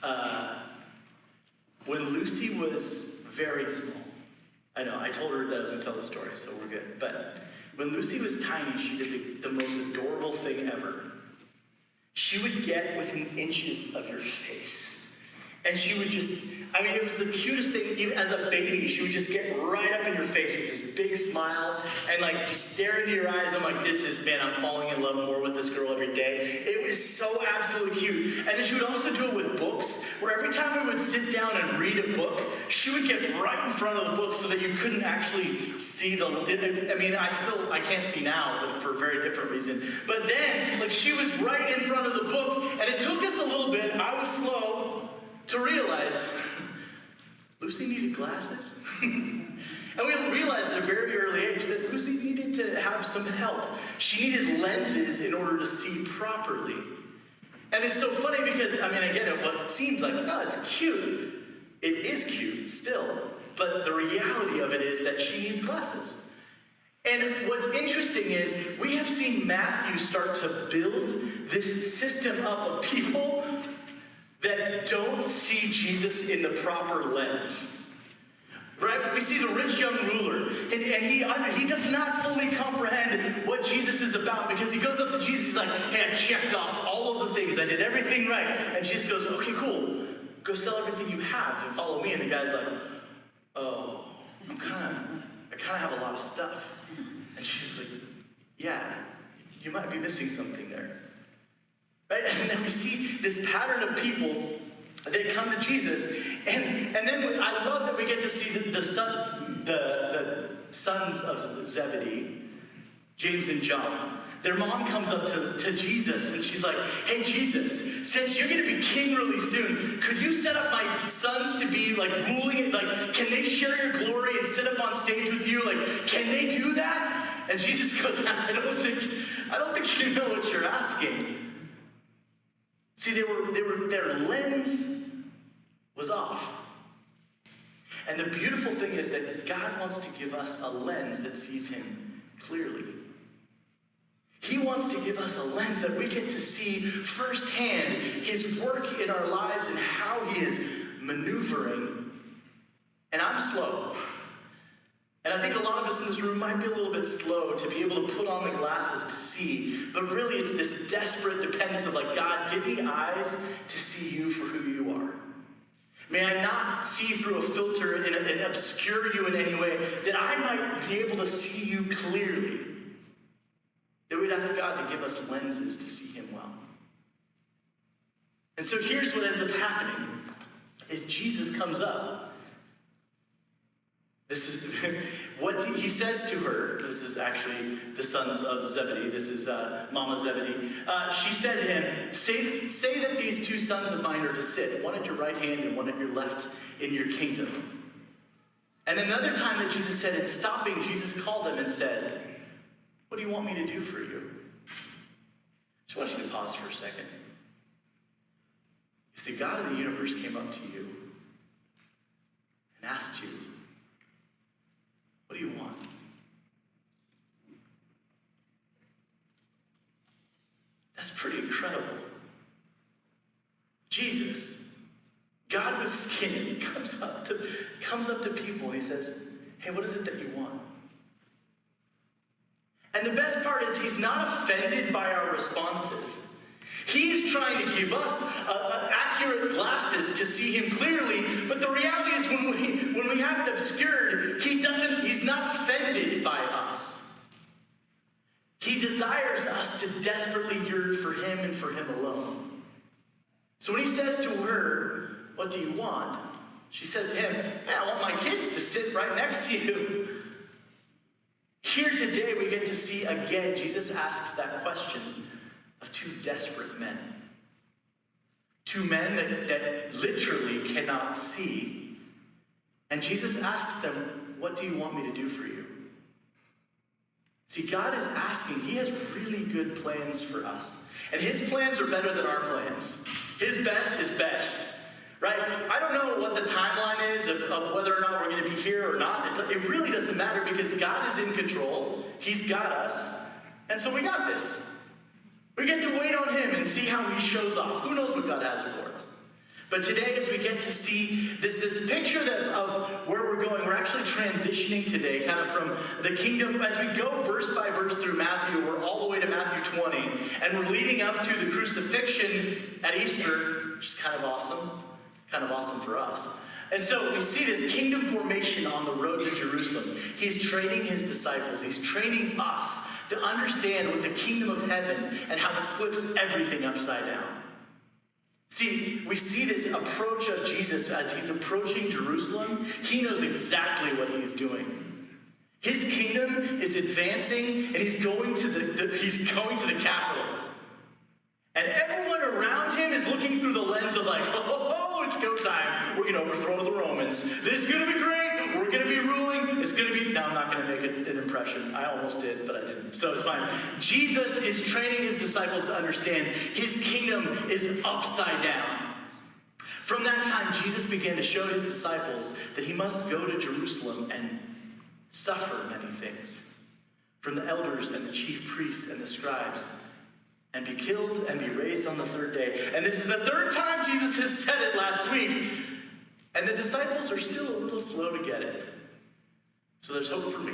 of when Lucy was very small. I know, I told her that I was going to tell the story, so we're good. But when Lucy was tiny, she did the most adorable thing ever. She would get within inches of your face. And she would just, it was the cutest thing. Even as a baby, she would just get right up in your face with this big smile and just stare into your eyes. I'm like, I'm falling in love more with this girl every day. It was so absolutely cute. And then she would also do it with books, where every time we would sit down and read a book, she would get right in front of the book so that you couldn't actually see I can't see now, but for a very different reason. But then, she was right in front of the book, and it took us a little bit. I was slow to realize Lucy needed glasses. And we realized at a very early age that Lucy needed to have some help. She needed lenses in order to see properly. And it's so funny because, again, what seems like, it's cute. It is cute still. But the reality of it is that she needs glasses. And what's interesting is we have seen Matthew start to build this system up of people that don't see Jesus in the proper lens. Right? We see the rich young ruler, and he does not fully comprehend what Jesus is about, because he goes up to Jesus, he's like, hey, I checked off all of the things, I did everything right. And Jesus goes, okay, cool, go sell everything you have and follow me. And the guy's like, oh, I kind of have a lot of stuff. And Jesus is like, yeah, you might be missing something there. Right? And then we see this pattern of people that come to Jesus. And then I love that we get to see the sons of Zebedee, James and John. Their mom comes up to Jesus and she's like, hey, Jesus, since you're going to be king really soon, could you set up my sons to be ruling it? Can they share your glory and sit up on stage with you? Can they do that? And Jesus goes, I don't think you know what you're asking. See, their lens was off. And the beautiful thing is that God wants to give us a lens that sees him clearly. He wants to give us a lens that we get to see firsthand his work in our lives and how he is maneuvering. And I'm slow. And I think a lot of us in this room might be a little bit slow to be able to put on the glasses to see. But really, it's this desperate dependence of God, give me eyes to see you for who you are. May I not see through a filter and obscure you in any way, that I might be able to see you clearly. That we'd ask God to give us lenses to see him well. And so here's what ends up happening, is Jesus comes up. This is what he says to her. This is actually the sons of Zebedee. This is Mama Zebedee. She said to him, say that these two sons of mine are to sit, one at your right hand and one at your left in your kingdom. And another time that Jesus said, and stopping, Jesus called them and said, what do you want me to do for you? I just want you to pause for a second. If the God of the universe came up to you and asked you, what do you want? That's pretty incredible. Jesus, God with skin, comes up to people and he says, hey, what is it that you want? And the best part is he's not offended by our responses. He's trying to give us accurate glasses to see him clearly, but the reality is when we have it obscured, he's not offended by us. He desires us to desperately yearn for him and for him alone. So when he says to her, what do you want? She says to him, hey, I want my kids to sit right next to you. Here today we get to see again, Jesus asks that question of two desperate men. Two men that literally cannot see. And Jesus asks them, what do you want me to do for you? See, God is asking, he has really good plans for us. And his plans are better than our plans. His best is best. Right? I don't know what the timeline is of whether or not we're going to be here or not. It really doesn't matter because God is in control. He's got us. And so we got this. We get to wait on him and see how he shows off. Who knows what God has for us? But today, as we get to see this picture of where we're going, we're actually transitioning today kind of from the kingdom. As we go verse by verse through Matthew, we're all the way to Matthew 20, and we're leading up to the crucifixion at Easter, which is kind of awesome for us. And so we see this kingdom formation on the road to Jerusalem. He's training his disciples. He's training us to understand what the kingdom of heaven and how it flips everything upside down. See, we see this approach of Jesus as he's approaching Jerusalem. He knows exactly what he's doing. His kingdom is advancing, and he's going to the capital. And everyone around him is looking through the lens of like, oh, it's go time. We're going to overthrow the Romans. This is going to be great. We're going to be ruling. It's going to be... No, I'm not going to make an impression. I almost did, but I didn't. So it's fine. Jesus is training his disciples to understand his kingdom is upside down. From that time, Jesus began to show his disciples that he must go to Jerusalem and suffer many things from the elders and the chief priests and the scribes, and be killed and be raised on the third day. And this is the third time Jesus has said it last week. And the disciples are still a little slow to get it. So there's hope for me.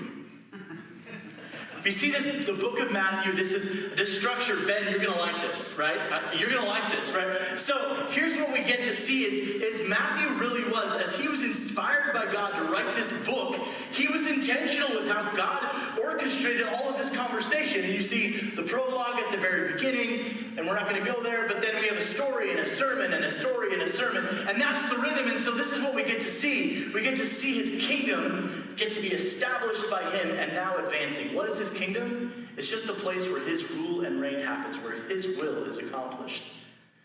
If you see the book of Matthew, this structure. Ben, you're going to like this, right? You're going to like this, right? So here's what we get to see is Matthew really was, as he was inspired by God to write this book, he was intentional with how God orchestrated all of this conversation. And you see the prologue at the very beginning, and we're not going to go there, but then we have a story and a sermon and a story and a sermon, and that's the rhythm. And so this is what we get to see. We get to see his kingdom get to be established by him and now advancing. What is his kingdom? It's just the place where his rule and reign happens, where his will is accomplished.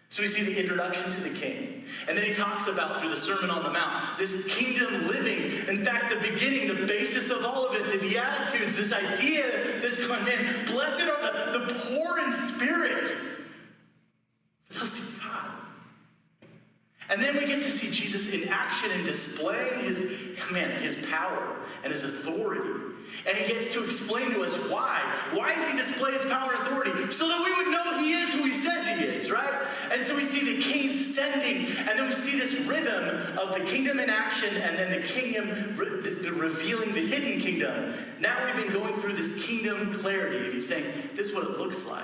So we see the introduction to the king. And then he talks about, through the Sermon on the Mount, this kingdom living. In fact, the beginning, the basis of all of it, the Beatitudes, this idea that's going, man, blessed are the poor in spirit. They'll see God. And then we get to see Jesus in action and displaying his power and his authority. And he gets to explain to us why. Why does he display his power and authority? So that we would know he is who he says he is, right? And so we see the king sending, and then we see this rhythm of the kingdom in action, and then the kingdom revealing the hidden kingdom. Now we've been going through this kingdom clarity. He's saying, this is what it looks like.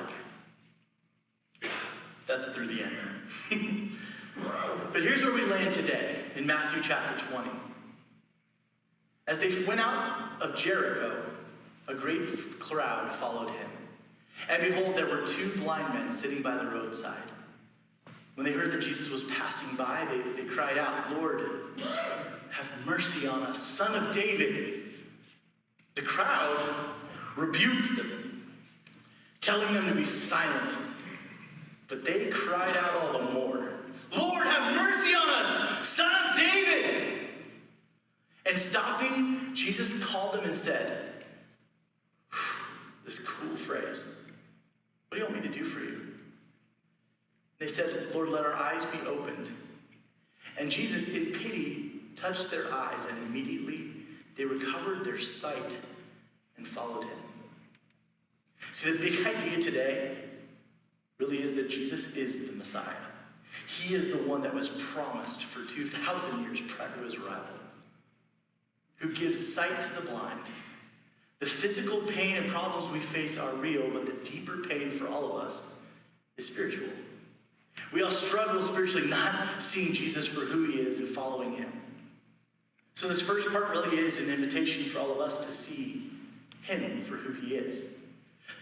That's through the end. But here's where we land today, in Matthew chapter 20. As they went out of Jericho, a great crowd followed him. And behold, there were two blind men sitting by the roadside. When they heard that Jesus was passing by, they cried out, "Lord, have mercy on us, Son of David." The crowd rebuked them, telling them to be silent. But they cried out all the more, "Lord, have mercy on us, Son of David." And stopping, Jesus called them and said, this cool phrase, "What do you want me to do for you?" They said, "Lord, let our eyes be opened." And Jesus, in pity, touched their eyes, and immediately they recovered their sight and followed him. See, the big idea today really is that Jesus is the Messiah. He is the one that was promised for 2,000 years prior to his arrival, who gives sight to the blind. The physical pain and problems we face are real, but the deeper pain for all of us is spiritual. We all struggle spiritually not seeing Jesus for who he is and following him. So this first part really is an invitation for all of us to see him for who he is,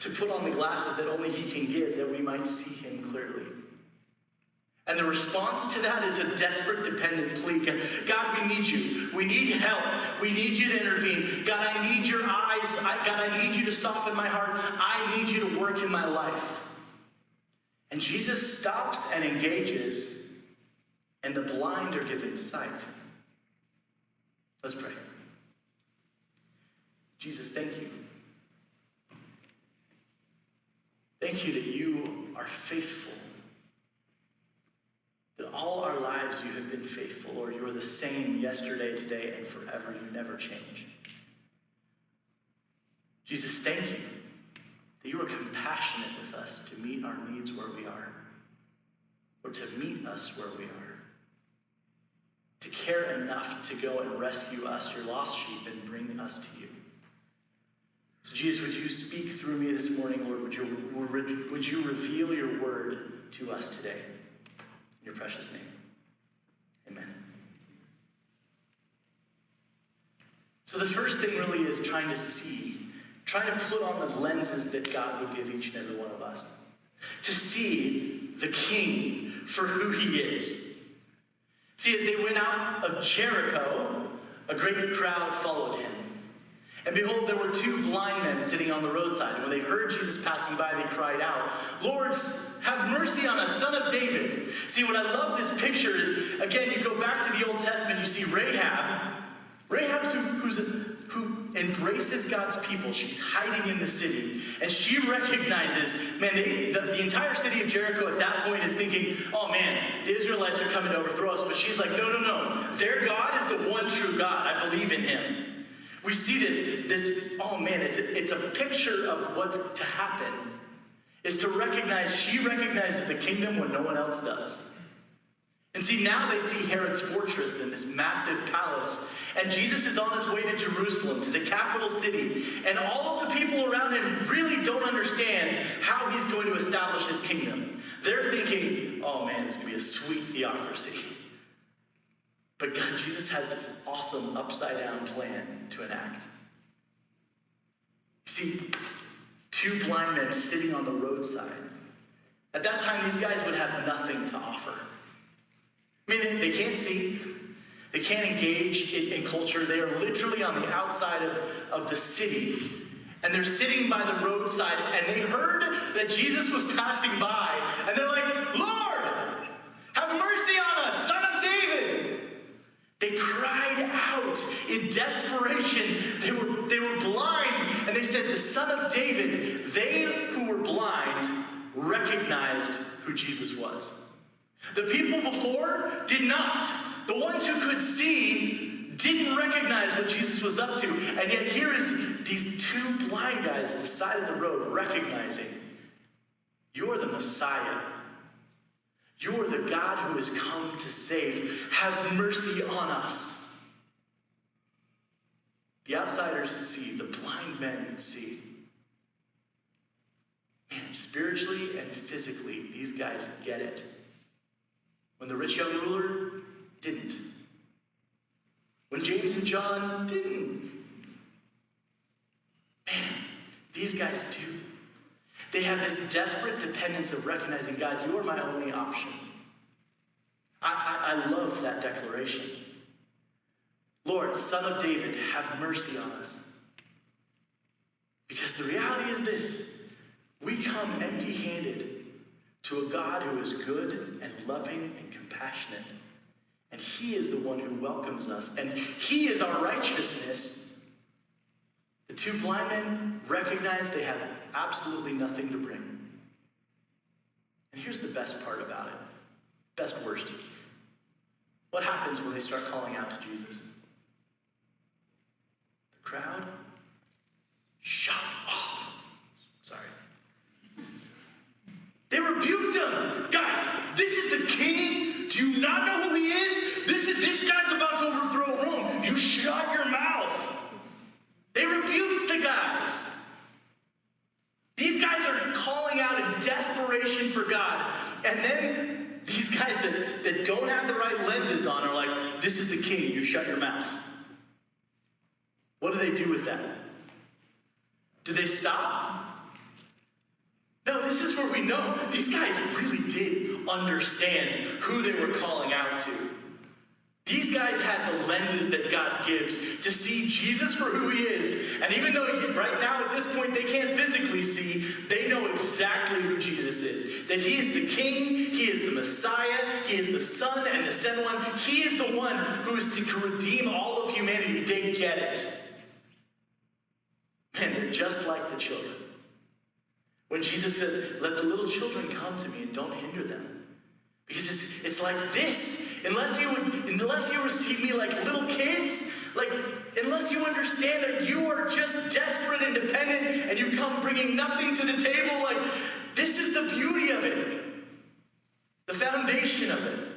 to put on the glasses that only he can give, that we might see him clearly. And the response to that is a desperate, dependent plea. God, we need you. We need help. We need you to intervene. God, I need your eyes. God, I need you to soften my heart. I need you to work in my life. And Jesus stops and engages, and the blind are given sight. Let's pray. Jesus, thank you. Thank you that you are faithful. That all our lives you have been faithful, Lord. You are the same yesterday, today, and forever. You never change. Jesus, thank you that you are compassionate with us to meet our needs where we are, or to meet us where we are, to care enough to go and rescue us, your lost sheep, and bring us to you. So Jesus, would you speak through me this morning, Lord? Would you reveal your word to us today? In your precious name, amen. So the first thing really is trying to put on the lenses that God would give each and every one of us. To see the King for who he is. See, as they went out of Jericho, a great crowd followed him. And behold, there were two blind men sitting on the roadside. And when they heard Jesus passing by, they cried out, "Lord, have mercy on us, Son of David." See, what I love this picture is, again, you go back to the Old Testament, you see Rahab. Rahab's who embraces God's people. She's hiding in the city. And she recognizes, man, the entire city of Jericho at that point is thinking, oh man, the Israelites are coming to overthrow us. But she's like, no. Their God is the one true God. I believe in him. We see this, oh man, it's a picture of what's to happen. Is to recognize, she recognizes the kingdom when no one else does. And see, now they see Herod's fortress and this massive palace. And Jesus is on his way to Jerusalem, to the capital city. And all of the people around him really don't understand how he's going to establish his kingdom. They're thinking, oh man, it's going to be a sweet theocracy. But God, Jesus has this awesome upside-down plan to enact. See, two blind men sitting on the roadside. At that time, these guys would have nothing to offer. I mean, they can't see. They can't engage in culture. They are literally on the outside of the city. And they're sitting by the roadside, and they heard that Jesus was passing by. And they're like, "Lord, have mercy on us, Son of David." They cried out in desperation. They were blind, and they said, "The Son of David." They who were blind recognized who Jesus was. The people before did not. The ones who could see didn't recognize what Jesus was up to. And yet here is these two blind guys at the side of the road recognizing, you're the Messiah. You're the God who has come to save. Have mercy on us. The outsiders see, the blind men see. Man, spiritually and physically, these guys get it. When the rich young ruler didn't. When James and John didn't. Man, these guys do. They have this desperate dependence of recognizing, God, you are my only option. I love that declaration. Lord, Son of David, have mercy on us. Because the reality is this. We come empty-handed to a God who is good and loving and compassionate. And he is the one who welcomes us. And he is our righteousness. The two blind men recognize they have absolutely nothing to bring. And here's the best part about it. Best worst. What happens when they start calling out to Jesus? The crowd shut up. Sorry. They rebuked him. Guys, this is the king. Do you not know who he is? This guy's about to overthrow Rome. You shut your mouth. They rebuked the guys. These guys are calling out in desperation for God. And then these guys that don't have the right lenses on are like, this is the king. You shut your mouth. What do they do with that? Do they stop? No, this is where we know these guys really did understand who they were calling out to. These guys had the lenses that God gives to see Jesus for who he is. And even though right now at this point they can't physically see, they know exactly who Jesus is. That he is the king, he is the Messiah, he is the Son and the sent one. He is the one who is to redeem all of humanity. They get it. And they're just like the children. When Jesus says, let the little children come to me and don't hinder them. Because it's like this. Unless you receive me like little kids, Like, unless you understand that you are just desperate and dependent and you come bringing nothing to the table, like, this is the beauty of it. The foundation of it.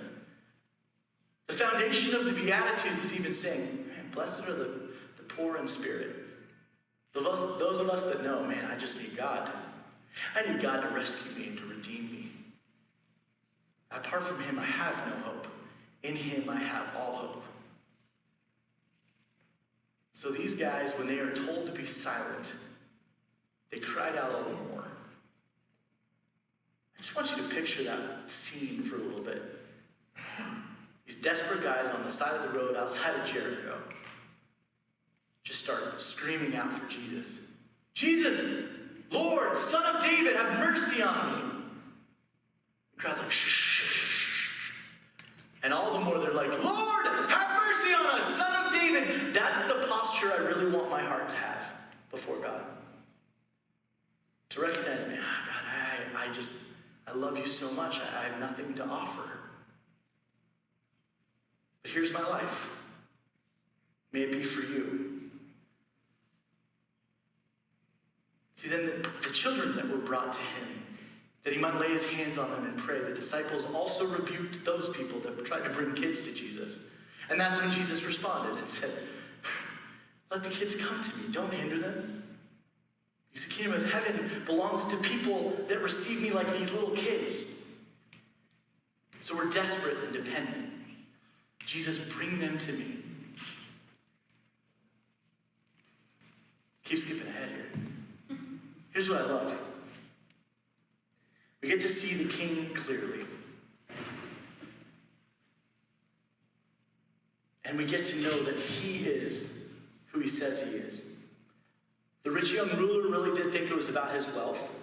The foundation of the Beatitudes of even saying, man, blessed are the poor in spirit. Those of us that know, man, I just need God. I need God to rescue me and to redeem me. Apart from him, I have no hope. In him, I have all hope. So these guys, when they are told to be silent, they cried out a little more. I just want you to picture that scene for a little bit. These desperate guys on the side of the road outside of Jericho just start screaming out for Jesus. Jesus, Lord, Son of David, have mercy on me. The crowd's like, shh, shh, shh, shh. And all the more they're like, Lord, have mercy on us, Son of David. That's the posture I really want my heart to have before God. To recognize me, God, I love you so much. I have nothing to offer. But here's my life. May it be for you. See, then the children that were brought to him, that he might lay his hands on them and pray, the disciples also rebuked those people that tried to bring kids to Jesus. And that's when Jesus responded and said, let the kids come to me. Don't hinder them. Because the kingdom of heaven belongs to people that receive me like these little kids. So we're desperate and dependent. Jesus, bring them to me. Keep skipping ahead here. Here's what I love. We get to see the king clearly. And we get to know that he is who he says he is. The rich young ruler really did think it was about his wealth.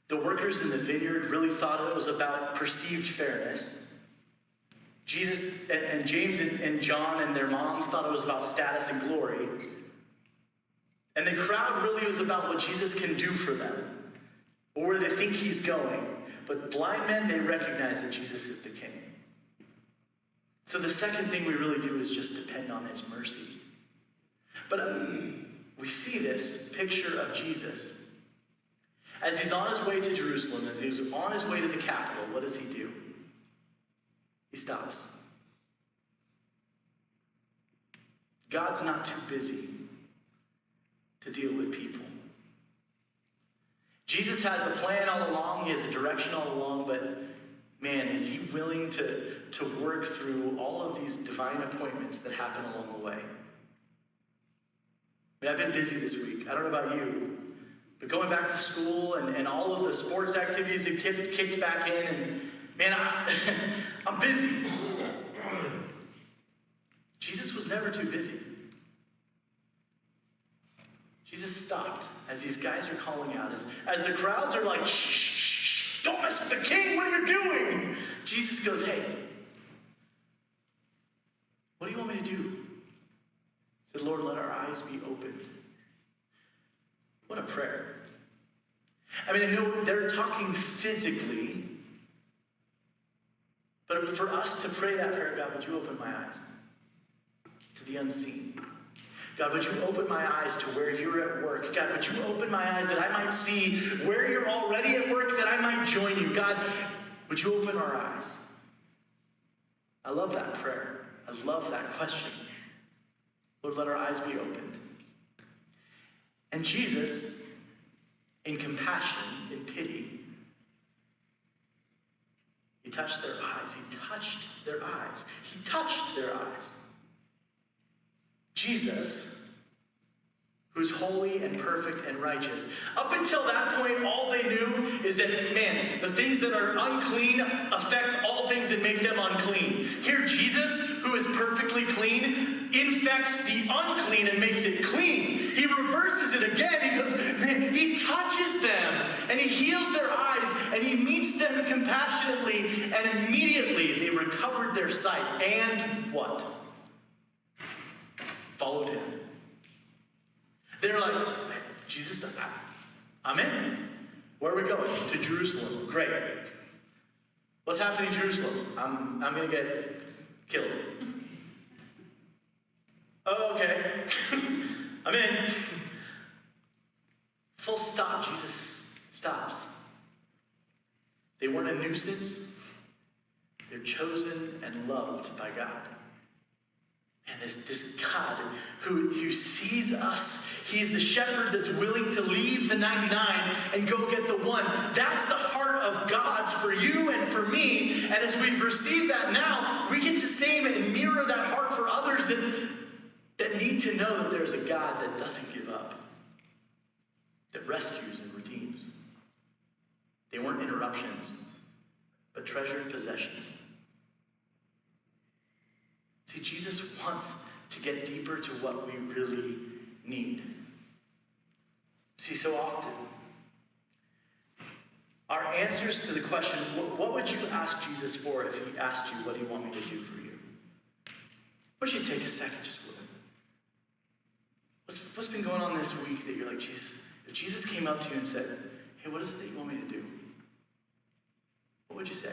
The workers in the vineyard really thought it was about perceived fairness. Jesus and James and John and their moms thought it was about status and glory. And the crowd really was about what Jesus can do for them, or where they think he's going. But blind men, they recognize that Jesus is the king. So the second thing we really do is just depend on his mercy. But we see this picture of Jesus. As he's on his way to Jerusalem, as he's on his way to the capital, what does he do? He stops. God's not too busy to deal with people. Jesus has a plan all along. He has a direction all along. But man, is he willing to work through all of these divine appointments that happen along the way? I mean, I've been busy this week. I don't know about you. But going back to school and all of the sports activities that kicked back in. And man, I'm busy. Jesus was never too busy. Jesus stopped as these guys are calling out. As the crowds are like, shh, shh, shh, don't mess with the king, what are you doing? Jesus goes, hey, what do you want me to do? He said, Lord, let our eyes be opened. What a prayer. I mean, I know they're talking physically, but for us to pray that prayer, God, would you open my eyes to the unseen? God, would you open my eyes to where you're at work? God, would you open my eyes that I might see where you're already at work, that I might join you? God, would you open our eyes? I love that prayer. I love that question. Lord, let our eyes be opened. And Jesus, in compassion, in pity, he touched their eyes. He touched their eyes. He touched their eyes. Jesus, who's holy and perfect and righteous. Up until that point, all they knew is that, man, the things that are unclean affect all things and make them unclean. Here, Jesus, who is perfectly clean, infects the unclean and makes it clean. He reverses it again. He goes, man, he touches them and he heals their eyes and he meets them compassionately, and immediately they recovered their sight. And what? Followed him. They're like, Jesus, I'm in. Where are we going? To Jerusalem. Great. What's happening in Jerusalem? I'm going to get killed. Oh, okay. I'm in. Full stop. Jesus stops. They weren't a nuisance. They're chosen and loved by God. And this God who sees us, he's the shepherd that's willing to leave the 99 and go get the one. That's the heart of God for you and for me. And as we've received that now, we get to save and mirror that heart for others that need to know that there's a God that doesn't give up, that rescues and redeems. They weren't interruptions, but treasured possessions. See, Jesus wants to get deeper to what we really need. See, so often, our answers to the question, what would you ask Jesus for if he asked you, what do you want me to do for you? Would you take a second, just what's been going on this week that you're like, Jesus, if Jesus came up to you and said, hey, what is it that you want me to do? What would you say?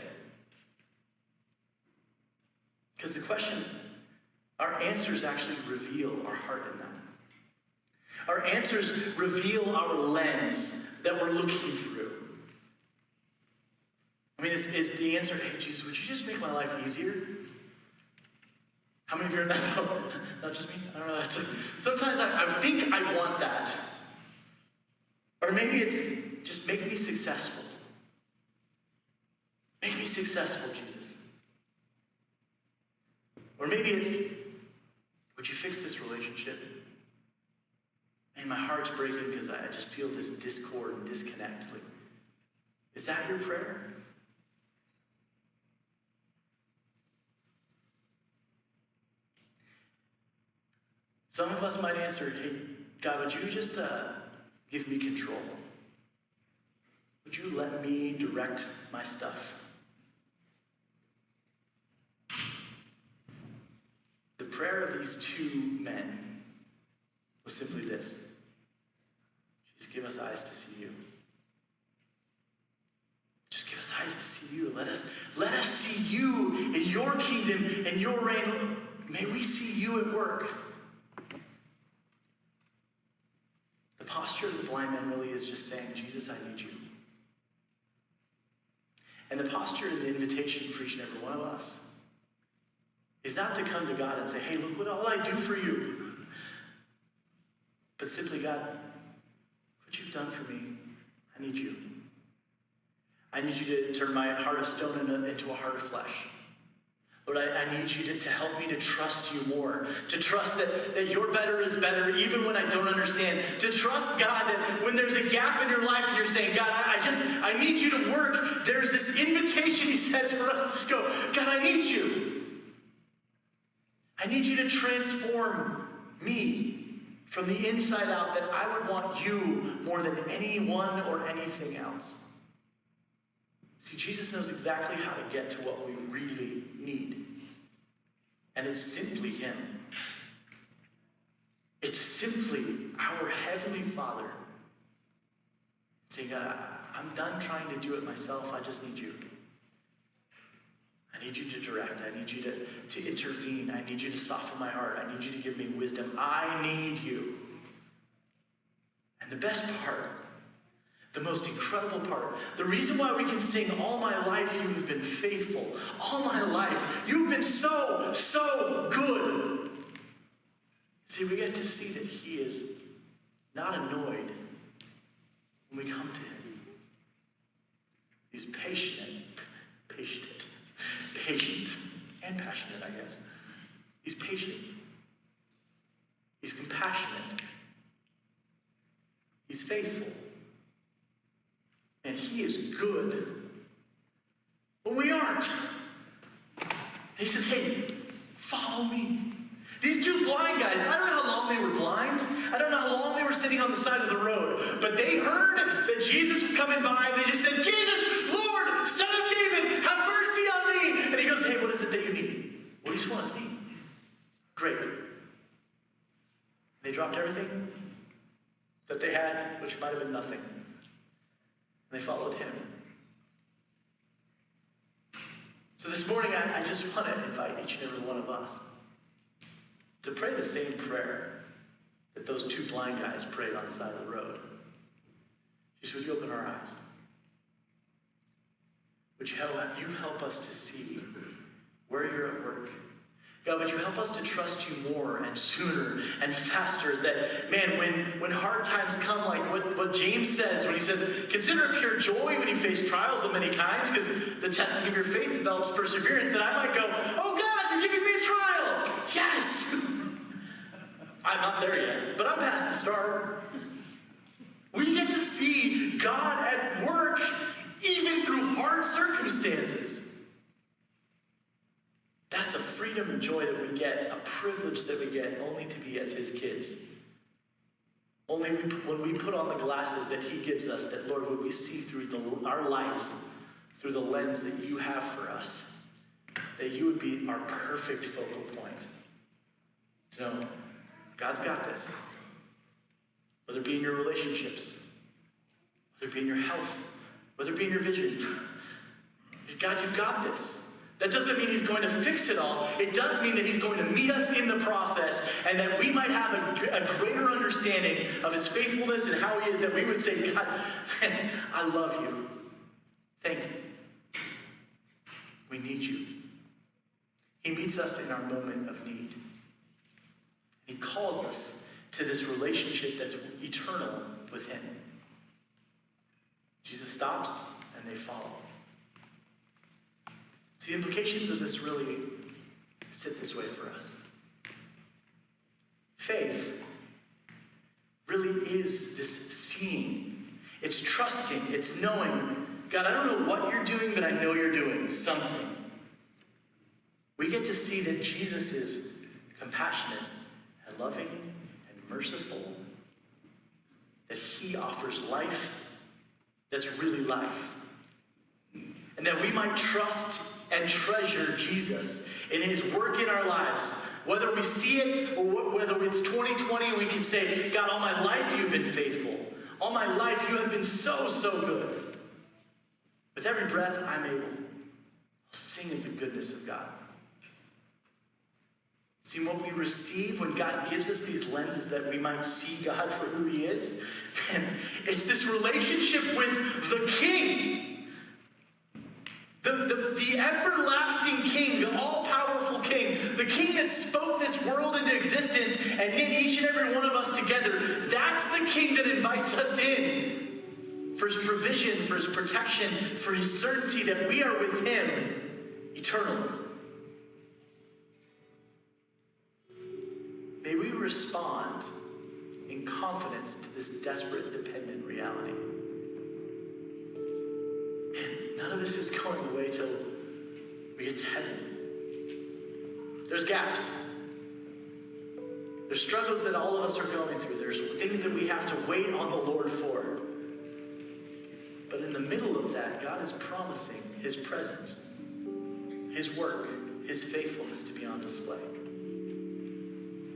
Because the question, our answers actually reveal our heart in them. Our answers reveal our lens that we're looking through. I mean, is the answer, hey, Jesus, would you just make my life easier? How many of you heard that? Not just me? I don't know. Sometimes I think I want that. Or maybe it's just make me successful. Make me successful, Jesus. Or maybe it's, would you fix this relationship? And my heart's breaking because I just feel this discord and disconnect. Like, is that your prayer? Some of us might answer, hey, God, would you just give me control? Would you let me direct my stuff? The prayer of these two men was simply this: just give us eyes to see you. Just give us eyes to see you. Let us see you in your kingdom and your reign. May we see you at work. The posture of the blind man really is just saying, Jesus, I need you. And the posture and the invitation for each and every one of us is not to come to God and say, hey, look what all I do for you. But simply, God, what you've done for me, I need you. I need you to turn my heart of stone into a heart of flesh. Lord, I need you to help me to trust you more, to trust that your better is better even when I don't understand, to trust, God, that when there's a gap in your life and you're saying, God, I need you to work, there's this invitation he says for us to just go, God, I need you. I need you to transform me from the inside out, that I would want you more than anyone or anything else. See, Jesus knows exactly how to get to what we really need. And it's simply him. It's simply our Heavenly Father saying, I'm done trying to do it myself. I just need you. I need you to direct. I need you to intervene. I need you to soften my heart. I need you to give me wisdom. I need you. And the best part, the most incredible part, the reason why we can sing, all my life you have been faithful. All my life you've been so, so good. See, we get to see that he is not annoyed when we come to him. He's patient and passionate, I guess. He's patient. He's compassionate. He's faithful. And he is good when we aren't. And he says, hey, follow me. These two blind guys, I don't know how long they were blind. I don't know how long they were sitting on the side of the road. But they heard that Jesus was coming by. And they just said, Jesus, Lord, Son of David, have mercy on me. And he goes, hey, what is it that you need? What do you just want to see? Great. They dropped everything that they had, which might have been nothing. And they followed him. So this morning, I just want to invite each and every one of us to pray the same prayer that those two blind guys prayed on the side of the road. Jesus, would you open our eyes? Would you help us to see where you're at work? God, would you help us to trust you more and sooner and faster? That, man, when hard times come, like what James says when he says, consider it pure joy when you face trials of many kinds, because the testing of your faith develops perseverance, that I might go, oh God, you're giving me a trial. Yes. I'm not there yet, but I'm past the start. We get to see God at work even through hard circumstances. That's a freedom and joy that we get, a privilege that we get only to be as his kids. Only when we put on the glasses that he gives us, that, Lord, would we see through our lives through the lens that you have for us, that you would be our perfect focal point. So, God's got this. Whether it be in your relationships, whether it be in your health, whether it be in your vision. God, you've got this. That doesn't mean he's going to fix it all. It does mean that he's going to meet us in the process, and that we might have a greater understanding of his faithfulness and how he is, that we would say, God, I love you. Thank you. We need you. He meets us in our moment of need. He calls us to this relationship that's eternal with him. Jesus stops, and they follow. The implications of this really sit this way for us. Faith really is this seeing. It's trusting. It's knowing, God, I don't know what you're doing, but I know you're doing something. We get to see that Jesus is compassionate and loving and merciful, that he offers life that's really life, and that we might trust and treasure Jesus in his work in our lives. Whether we see it or whether it's 2020 and we can say, God, all my life you've been faithful. All my life you have been so, so good. With every breath I'm able, I'll sing of the goodness of God. See, what we receive when God gives us these lenses that we might see God for who he is, and it's this relationship with the King. The everlasting King, the all-powerful King, the King that spoke this world into existence and knit each and every one of us together. That's the King that invites us in for his provision, for his protection, for his certainty that we are with him eternally. May we respond in confidence to this desperate, dependent reality. None of this is going away till we get to heaven. There's gaps. There's struggles that all of us are going through. There's things that we have to wait on the Lord for. But in the middle of that, God is promising his presence, his work, his faithfulness to be on display.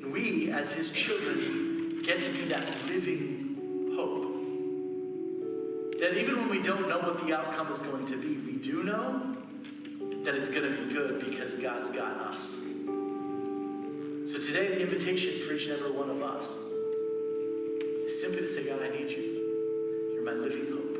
And we, as his children, get to be that living hope. That even when we don't know what the outcome is going to be, we do know that it's going to be good because God's got us. So today, the invitation for each and every one of us is simply to say, God, I need you. You're my living hope.